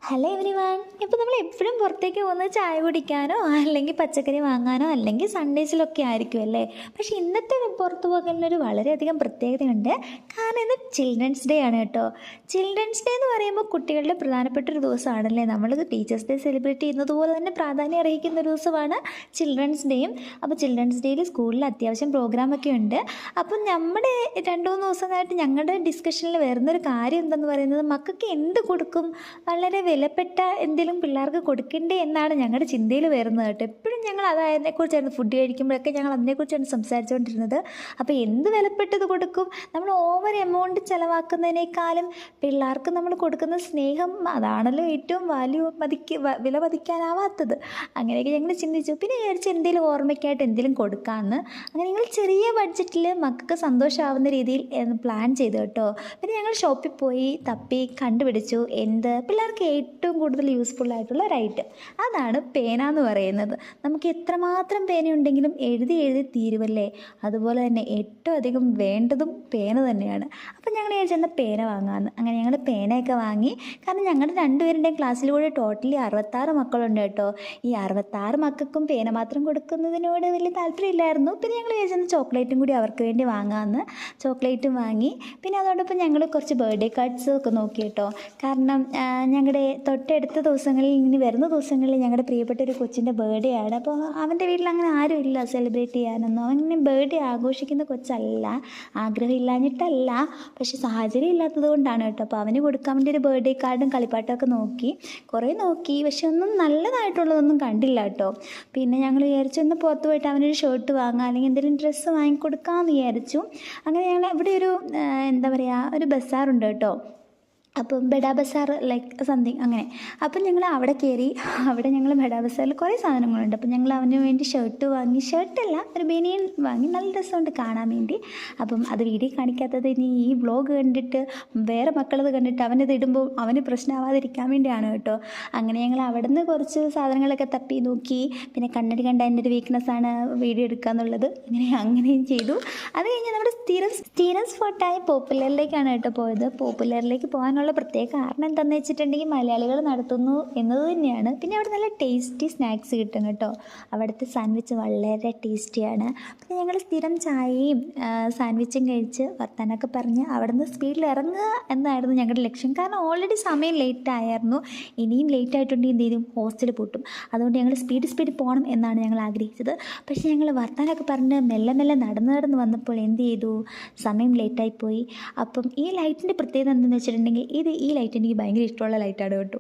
Hello every one. ഇപ്പോൾ നമ്മൾ എപ്പോഴും പുറത്തേക്ക് പോകുന്നത് ചായ കുടിക്കാനോ അല്ലെങ്കിൽ പച്ചക്കറി വാങ്ങാനോ അല്ലെങ്കിൽ സൺഡേസിലൊക്കെ ആയിരിക്കും അല്ലേ. പക്ഷേ ഇന്നത്തെ പുറത്തു പോകലിനൊരു വളരെയധികം പ്രത്യേകതയുണ്ട്. കാരണം ഇന്ന് ചിൽഡ്രൻസ് ഡേ ആണ് കേട്ടോ. ചിൽഡ്രൻസ് ഡേ എന്ന് പറയുമ്പോൾ കുട്ടികളുടെ പ്രധാനപ്പെട്ട ഒരു ദിവസമാണല്ലേ. നമ്മൾ ടീച്ചേഴ്സ് ഡേ സെലിബ്രേറ്റ് ചെയ്യുന്നത് പോലെ തന്നെ പ്രാധാന്യം അർഹിക്കുന്ന ഒരു ദിവസമാണ് ചിൽഡ്രൻസ് ഡേയും. അപ്പോൾ ചിൽഡ്രൻസ് ഡേയിൽ സ്കൂളിൽ അത്യാവശ്യം പ്രോഗ്രാമൊക്കെ ഉണ്ട്. അപ്പം നമ്മുടെ 2-3 ദിവസമായിട്ട് ഞങ്ങളുടെ ഡിസ്കഷനിൽ വരുന്നൊരു കാര്യം എന്തെന്ന് പറയുന്നത്, മക്കൾക്ക് എന്ത് കൊടുക്കും, വളരെ വിലപ്പെട്ട എന്തെങ്കിലും പിള്ളേർക്ക് കൊടുക്കണ്ടേ എന്നാണ് ഞങ്ങളുടെ ചിന്തയിൽ വരുന്നത് കേട്ടോ. എപ്പോഴും ഞങ്ങൾ അതിനെക്കുറിച്ചായിരുന്നു, ഫുഡ് കഴിക്കുമ്പോഴൊക്കെ ഞങ്ങൾ അതിനെക്കുറിച്ചാണ് സംസാരിച്ചുകൊണ്ടിരുന്നത്. അപ്പോൾ എന്ത് വിലപ്പെട്ടത് കൊടുക്കും? നമ്മൾ ഓവർ എമൗണ്ട് ചിലവാക്കുന്നതിനേക്കാളും പിള്ളേർക്ക് നമ്മൾ കൊടുക്കുന്ന സ്നേഹം, അതാണല്ലോ ഏറ്റവും വില മതിക്കാനാവാത്തത്. അങ്ങനെയൊക്കെ ഞങ്ങൾ ചിന്തിച്ചു. പിന്നെ വിചാരിച്ച് എന്തെങ്കിലും ഓർമ്മയ്ക്കായിട്ട് എന്തെങ്കിലും കൊടുക്കാമെന്ന്. അങ്ങനെ ഞങ്ങൾ ചെറിയ ബഡ്ജറ്റിൽ മക്കൾക്ക് സന്തോഷമാവുന്ന രീതിയിൽ പ്ലാൻ ചെയ്തു കേട്ടോ. പിന്നെ ഞങ്ങൾ ഷോപ്പിൽ പോയി തപ്പി കണ്ടുപിടിച്ചു എന്ത് പിള്ളേർക്ക് ഏറ്റവും കൂടുതൽ യൂസ്ഫുൾ ആയിട്ടുള്ള ഒരു ഐറ്റം. അതാണ് പേന എന്ന് പറയുന്നത്. നമുക്ക് എത്രമാത്രം പേനയുണ്ടെങ്കിലും എഴുതി എഴുതി തീരുവല്ലേ. അതുപോലെ തന്നെ ഏറ്റവും അധികം വേണ്ടതും പേന തന്നെയാണ്. അപ്പം ഞങ്ങൾ വിചാരിച്ചെന്നാൽ പേന വാങ്ങാമെന്ന്. അങ്ങനെ ഞങ്ങൾ പേനയൊക്കെ വാങ്ങി. കാരണം ഞങ്ങളുടെ 2 പേരുടെയും ക്ലാസ്സിലൂടെ ടോട്ടലി 66 മക്കളുണ്ട് കേട്ടോ. ഈ 66 മക്കൾക്കും പേന മാത്രം കൊടുക്കുന്നതിനോട് വലിയ താല്പര്യമില്ലായിരുന്നു. പിന്നെ ഞങ്ങൾ വിചാരിച്ചെന്നാൽ ചോക്ലേറ്റും കൂടി അവർക്ക് വേണ്ടി വാങ്ങാമെന്ന്. ചോക്ലേറ്റും വാങ്ങി. പിന്നെ അതോടൊപ്പം ഞങ്ങൾ കുറച്ച് ബർത്ത്ഡേ കാർഡ്സ് ഒക്കെ നോക്കി കേട്ടോ. കാരണം ഞങ്ങളുടെ തൊട്ടടുത്ത ദിവസങ്ങളിൽ, ഇനി വരുന്ന ദിവസങ്ങളിൽ ഞങ്ങളുടെ പ്രിയപ്പെട്ട ഒരു കൊച്ചിൻ്റെ ബർത്ത്ഡേ ആണ്. അപ്പോൾ അവൻ്റെ വീട്ടിൽ അങ്ങനെ ആരും ഇല്ല സെലിബ്രേറ്റ് ചെയ്യാനൊന്നും. അവനെ ബർത്ത്ഡേ ആഘോഷിക്കുന്ന കൊച്ചല്ല, ആഗ്രഹമില്ലാഞ്ഞിട്ടല്ല, പക്ഷേ സാഹചര്യം ഇല്ലാത്തത് കൊണ്ടാണ് കേട്ടോ. അപ്പോൾ അവന് കൊടുക്കാൻ വേണ്ടി ഒരു ബർത്ത്ഡേ കാർഡും കളിപ്പാട്ടമൊക്കെ നോക്കി, കുറേ നോക്കി. പക്ഷെ ഒന്നും നല്ലതായിട്ടുള്ളതൊന്നും കണ്ടില്ല കേട്ടോ. പിന്നെ ഞങ്ങൾ വിചാരിച്ചു ഒന്ന് പുറത്ത് പോയിട്ട് അവനൊരു ഷർട്ട് വാങ്ങാം അല്ലെങ്കിൽ എന്തെങ്കിലും ഡ്രസ്സ് വാങ്ങിക്കൊടുക്കാമെന്ന് വിചാരിച്ചു. അങ്ങനെ ഞങ്ങൾ ഇവിടെ ഒരു എന്താ പറയുക, ഒരു ബസാറുണ്ട് കേട്ടോ. അപ്പം ബഡാ ബസാർ ലൈക്ക് സംതിങ് അങ്ങനെ. അപ്പം ഞങ്ങൾ അവിടെ കയറി. അവിടെ ഞങ്ങൾ ബഡാ ബസാറിൽ കുറേ സാധനങ്ങളുണ്ട്. അപ്പം ഞങ്ങൾ അവന് വേണ്ടി ഷർട്ട് വാങ്ങി. ഷർട്ടല്ല, ഒരു ബനിയൻ വാങ്ങി. നല്ല രസമുണ്ട് കാണാൻ വേണ്ടി. അപ്പം അത് വീഡിയോ കാണിക്കാത്തത് ഇനി ഈ വ്ലോഗ് കണ്ടിട്ട് വേറെ മക്കളത് കണ്ടിട്ട് അവനിത് ഇടുമ്പോൾ അവന് പ്രശ്നമാവാതിരിക്കാൻ വേണ്ടിയാണ് കേട്ടോ. അങ്ങനെ ഞങ്ങൾ അവിടെ നിന്ന് കുറച്ച് സാധനങ്ങളൊക്കെ തപ്പി നോക്കി. പിന്നെ കണ്ണടി കണ്ട എൻ്റെ ഒരു വീക്ക്നെസ്സാണ് വീഡിയോ എടുക്കുക എന്നുള്ളത്. അങ്ങനെയും ചെയ്തു. അത് കഴിഞ്ഞ് നമ്മുടെ സ്ഥിരം സ്പോട്ടായ പോപ്പുലറിലേക്കാണ് കേട്ടോ പോയത്. പോപ്പുലറിലേക്ക് പോകാനുള്ള പ്രത്യേക കാരണം എന്താണെന്ന് വെച്ചിട്ടുണ്ടെങ്കിൽ മലയാളികൾ നടത്തുന്നു എന്നത് തന്നെയാണ്. പിന്നെ അവിടെ നല്ല ടേസ്റ്റി സ്നാക്സ് കിട്ടും കേട്ടോ. അവിടുത്തെ സാൻഡ്വിച്ച് വളരെ ടേസ്റ്റിയാണ്. പിന്നെ ഞങ്ങൾ സ്ഥിരം ചായയും സാൻഡ്വിച്ചും കഴിച്ച് വർത്താനൊക്കെ പറഞ്ഞ് അവിടെ നിന്ന് സ്പീഡിൽ ഇറങ്ങുക എന്നായിരുന്നു ഞങ്ങളുടെ ലക്ഷ്യം. കാരണം ഓൾറെഡി സമയം ലേറ്റ് ആയിരുന്നു. ഇനിയും ലേറ്റ് ആയിട്ടുണ്ടെങ്കിൽ എന്ത് ചെയ്യും, ഹോസ്റ്റൽ പൂട്ടും. അതുകൊണ്ട് ഞങ്ങൾ സ്പീഡ് പോകണം എന്നാണ് ഞങ്ങൾ ആഗ്രഹിച്ചത്. പക്ഷേ ഞങ്ങൾ വർത്താനൊക്കെ പറഞ്ഞ് മെല്ലെ നടന്ന് വന്നപ്പോൾ എന്ത് ചെയ്തു, സമയം ലേറ്റായിപ്പോയി. അപ്പം ഈ ലൈറ്റിൻ്റെ പ്രത്യേകത എന്താണെന്ന് വെച്ചിട്ടുണ്ടെങ്കിൽ, ഈ ലൈറ്റ് എനിക്ക് ഭയങ്കര ഇഷ്ടമുള്ള ലൈറ്റാണ് കേട്ടോ.